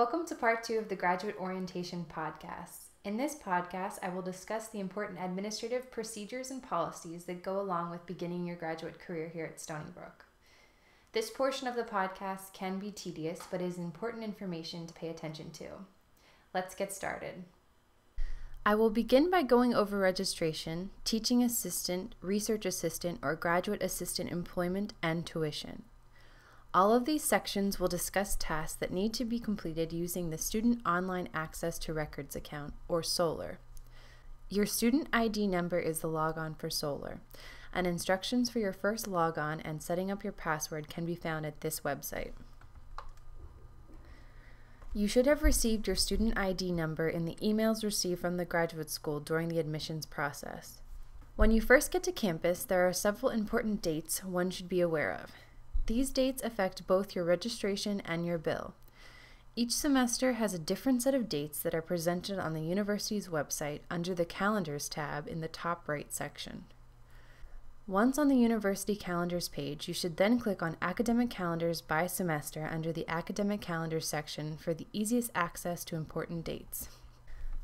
Welcome to part 2 of the Graduate Orientation Podcast. In this podcast, I will discuss the important administrative procedures and policies that go along with beginning your graduate career here at Stony Brook. This portion of the podcast can be tedious, but is important information to pay attention to. Let's get started. I will begin by going over registration, teaching assistant, research assistant, or graduate assistant employment, and tuition. All of these sections will discuss tasks that need to be completed using the Student Online Access to Records account, or SOLR. Your student ID number is the logon for SOLR, and instructions for your first logon and setting up your password can be found at this website. You should have received your student ID number in the emails received from the graduate school during the admissions process. When you first get to campus, there are several important dates one should be aware of. These dates affect both your registration and your bill. Each semester has a different set of dates that are presented on the university's website under the Calendars tab in the top right section. Once on the University Calendars page, you should then click on Academic Calendars by Semester under the Academic Calendars section for the easiest access to important dates.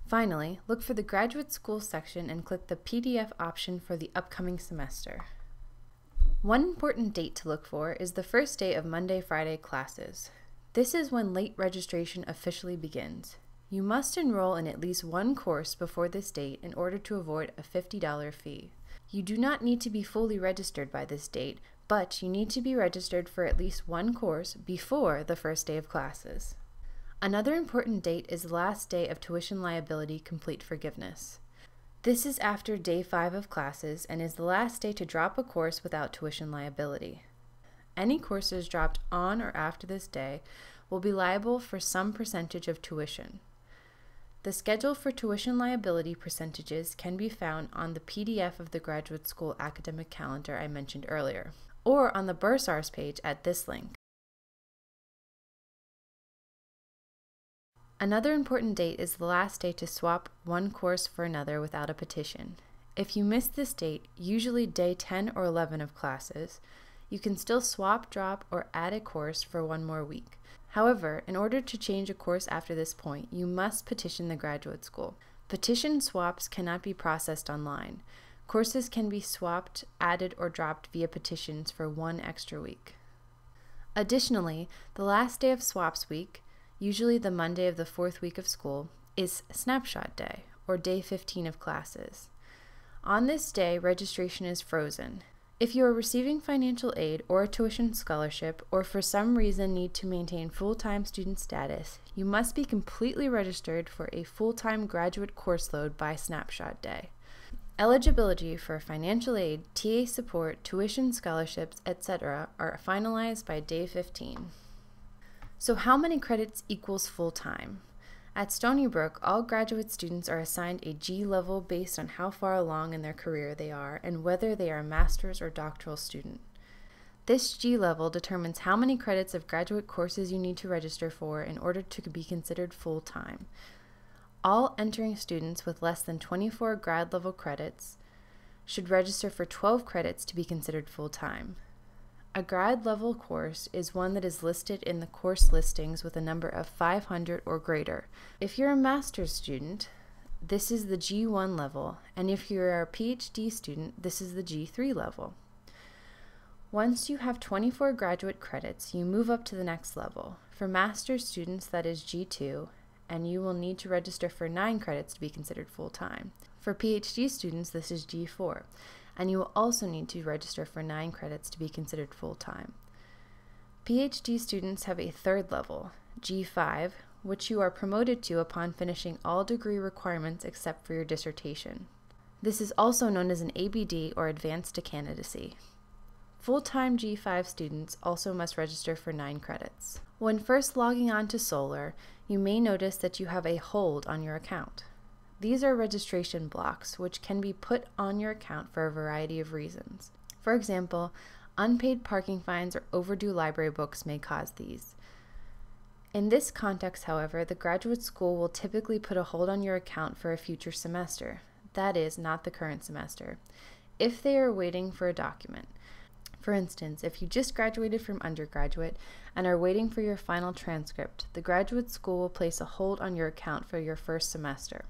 Finally, look for the Graduate School section and click the PDF option for the upcoming semester. One important date to look for is the first day of Monday-Friday classes. This is when late registration officially begins. You must enroll in at least one course before this date in order to avoid a $50 fee. You do not need to be fully registered by this date, but you need to be registered for at least one course before the first day of classes. Another important date is the last day of tuition liability complete forgiveness. This is after day 5 of classes and is the last day to drop a course without tuition liability. Any courses dropped on or after this day will be liable for some percentage of tuition. The schedule for tuition liability percentages can be found on the PDF of the Graduate School Academic Calendar I mentioned earlier, or on the Bursars page at this link. Another important date is the last day to swap one course for another without a petition. If you miss this date, usually day 10 or 11 of classes, you can still swap, drop, or add a course for one more week. However, in order to change a course after this point, you must petition the graduate school. Petition swaps cannot be processed online. Courses can be swapped, added, or dropped via petitions for one extra week. Additionally, the last day of swaps week, usually the Monday of the 4th week of school, is Snapshot Day, or day 15 of classes. On this day, registration is frozen. If you are receiving financial aid or a tuition scholarship, or for some reason need to maintain full-time student status, you must be completely registered for a full-time graduate course load by Snapshot Day. Eligibility for financial aid, TA support, tuition scholarships, etc. are finalized by day 15. So how many credits equals full-time? At Stony Brook, all graduate students are assigned a G level based on how far along in their career they are and whether they are a master's or doctoral student. This G level determines how many credits of graduate courses you need to register for in order to be considered full-time. All entering students with less than 24 grad level credits should register for 12 credits to be considered full-time. A grad level course is one that is listed in the course listings with a number of 500 or greater. If you're a master's student, this is the G1 level, and if you're a PhD student, this is the G3 level. Once you have 24 graduate credits, you move up to the next level. For master's students, that is G2, and you will need to register for 9 credits to be considered full-time. For PhD students, this is G4. And you will also need to register for 9 credits to be considered full-time. PhD students have a 3rd level, G5, which you are promoted to upon finishing all degree requirements except for your dissertation. This is also known as an ABD or Advanced to Candidacy. Full-time G5 students also must register for 9 credits. When first logging on to SOLR, you may notice that you have a hold on your account. These are registration blocks, which can be put on your account for a variety of reasons. For example, unpaid parking fines or overdue library books may cause these. In this context, however, the graduate school will typically put a hold on your account for a future semester. That is, not the current semester, if they are waiting for a document. For instance, if you just graduated from undergraduate and are waiting for your final transcript, the graduate school will place a hold on your account for your first semester.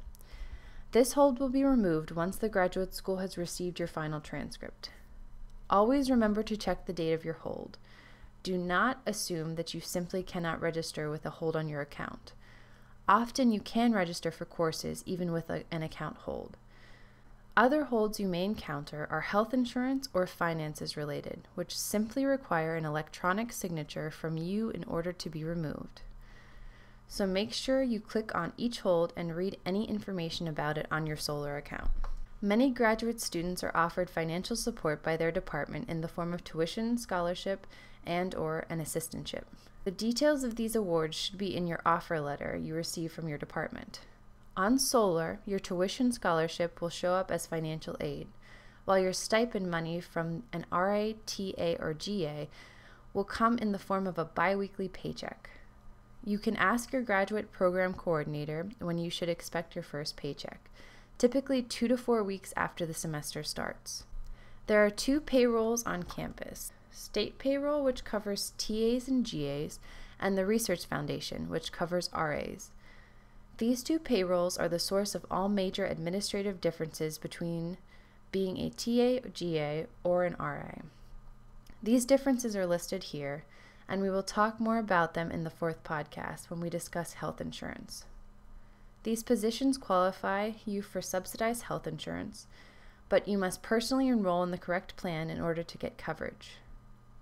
This hold will be removed once the graduate school has received your final transcript. Always remember to check the date of your hold. Do not assume that you simply cannot register with a hold on your account. Often you can register for courses even with an account hold. Other holds you may encounter are health insurance or finances related, which simply require an electronic signature from you in order to be removed. So make sure you click on each hold and read any information about it on your Solar account. Many graduate students are offered financial support by their department in the form of tuition, scholarship, and/or an assistantship. The details of these awards should be in your offer letter you receive from your department. On Solar, your tuition scholarship will show up as financial aid, while your stipend money from an RA, TA, or GA will come in the form of a biweekly paycheck. You can ask your graduate program coordinator when you should expect your first paycheck, typically 2 to 4 weeks after the semester starts. There are 2 payrolls on campus: state payroll, which covers TAs and GAs, and the Research Foundation, which covers RAs. These 2 payrolls are the source of all major administrative differences between being a TA, GA, or an RA. These differences are listed here, and we will talk more about them in the 4th podcast when we discuss health insurance. These positions qualify you for subsidized health insurance, but you must personally enroll in the correct plan in order to get coverage.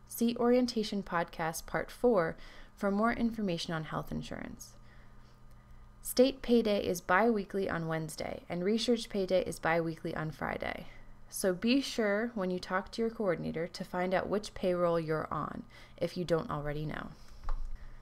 See Orientation Podcast Part 4 for more information on health insurance. State payday is bi-weekly on Wednesday, and research payday is bi-weekly on Friday. So be sure when you talk to your coordinator to find out which payroll you're on, if you don't already know.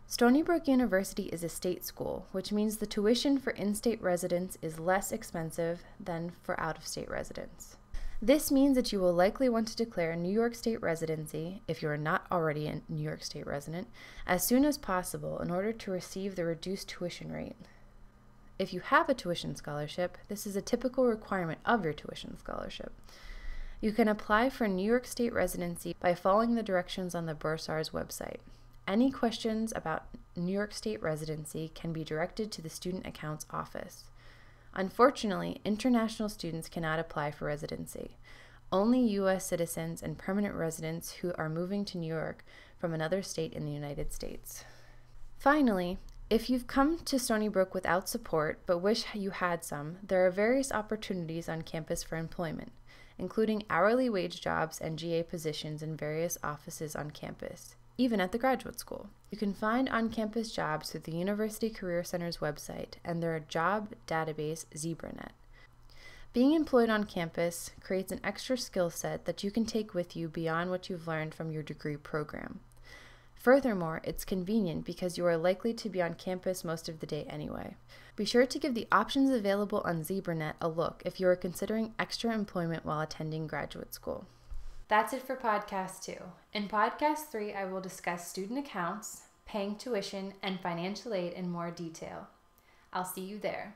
Stony Brook University is a state school, which means the tuition for in-state residents is less expensive than for out-of-state residents. This means that you will likely want to declare New York State residency, if you are not already a New York State resident, as soon as possible in order to receive the reduced tuition rate. If you have a tuition scholarship, this is a typical requirement of your tuition scholarship. You can apply for New York State residency by following the directions on the Bursar's website. Any questions about New York State residency can be directed to the Student Accounts Office. Unfortunately, international students cannot apply for residency. Only U.S. citizens and permanent residents who are moving to New York from another state in the United States. Finally, if you've come to Stony Brook without support but wish you had some, there are various opportunities on campus for employment, including hourly wage jobs and GA positions in various offices on campus, even at the graduate school. You can find on-campus jobs through the University Career Center's website and their job database, ZebraNet. Being employed on campus creates an extra skill set that you can take with you beyond what you've learned from your degree program. Furthermore, it's convenient because you are likely to be on campus most of the day anyway. Be sure to give the options available on ZebraNet a look if you are considering extra employment while attending graduate school. That's it for Podcast 2. In Podcast 3, I will discuss student accounts, paying tuition, and financial aid in more detail. I'll see you there.